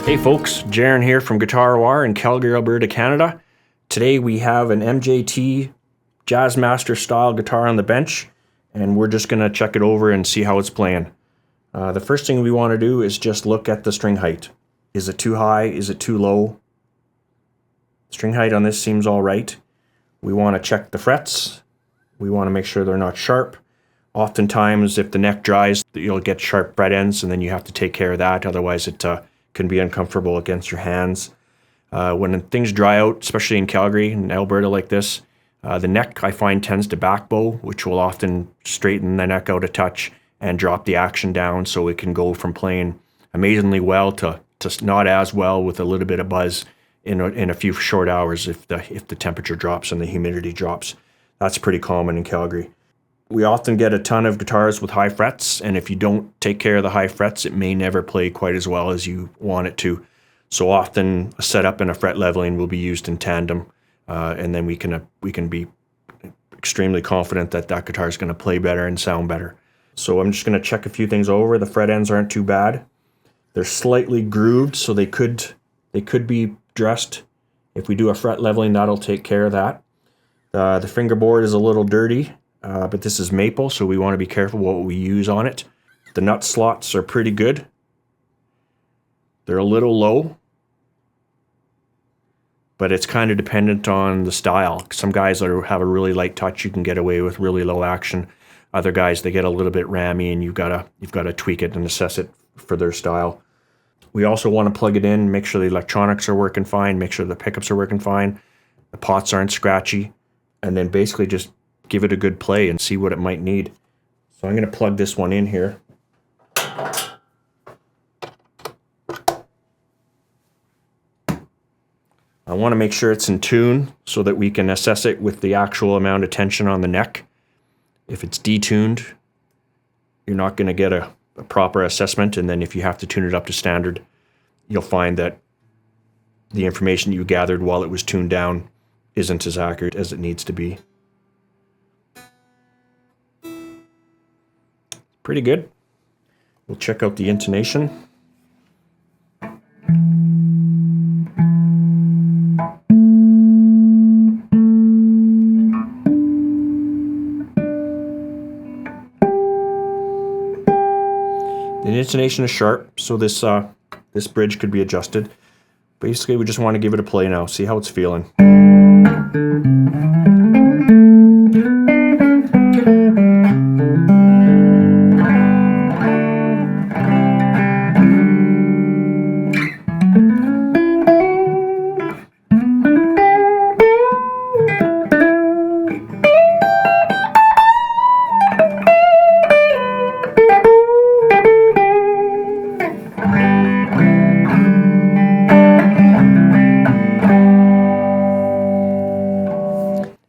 Hey folks, Jarin here from Guitar O.R in Calgary, Alberta, Canada. Today we have an MJT Jazzmaster style guitar on the bench, and we're just going to check it over and see how it's playing. The first thing we want to do is just look at the string height. Is it too high? Is it too low? String height on this seems all right. We want to check the frets. We want to make sure they're not sharp. Oftentimes, if the neck dries, you'll get sharp fret ends, and then you have to take care of that. Otherwise, it can be uncomfortable against your hands. When things dry out, especially in Calgary and Alberta like this, the neck, I find, tends to back bow, which will often straighten the neck out a touch and drop the action down, so it can go from playing amazingly well to not as well with a little bit of buzz in a few short hours if the temperature drops and the humidity drops. That's pretty common in Calgary. We often get a ton of guitars with high frets, and if you don't take care of the high frets, it may never play quite as well as you want it to. So often a setup and a fret leveling will be used in tandem, and then we can be extremely confident that that guitar is going to play better and sound better. So I'm just going to check a few things over. The fret ends aren't too bad. They're slightly grooved, so they could be dressed. If we do a fret leveling, that'll take care of that. The fingerboard is a little dirty. But this is maple, so we want to be careful what we use on it. The nut slots are pretty good. They're a little low, but it's kind of dependent on the style. Some guys that have a really light touch, you can get away with really low action. Other guys, they get a little bit rammy, and you've got to tweak it and assess it for their style. We also want to plug it in, make sure the electronics are working fine, make sure the pickups are working fine, the pots aren't scratchy, and then basically just give it a good play and see what it might need. So I'm going to plug this one in here. I want to make sure it's in tune so that we can assess it with the actual amount of tension on the neck. If it's detuned, you're not going to get a proper assessment, and then if you have to tune it up to standard, you'll find that the information you gathered while it was tuned down isn't as accurate as it needs to be. Pretty good. We'll check out the intonation. The intonation is sharp, so this bridge could be adjusted. Basically, we just want to give it a play now, see how it's feeling.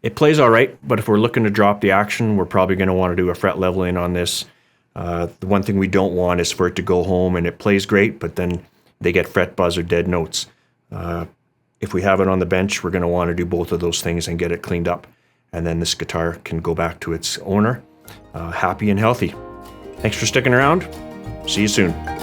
It plays all right, but if we're looking to drop the action, we're probably going to want to do a fret leveling on this. The one thing we don't want is for it to go home and it plays great, but then they get fret buzz or dead notes. If we have it on the bench, we're going to want to do both of those things and get it cleaned up. And then this guitar can go back to its owner, happy and healthy. Thanks for sticking around. See you soon.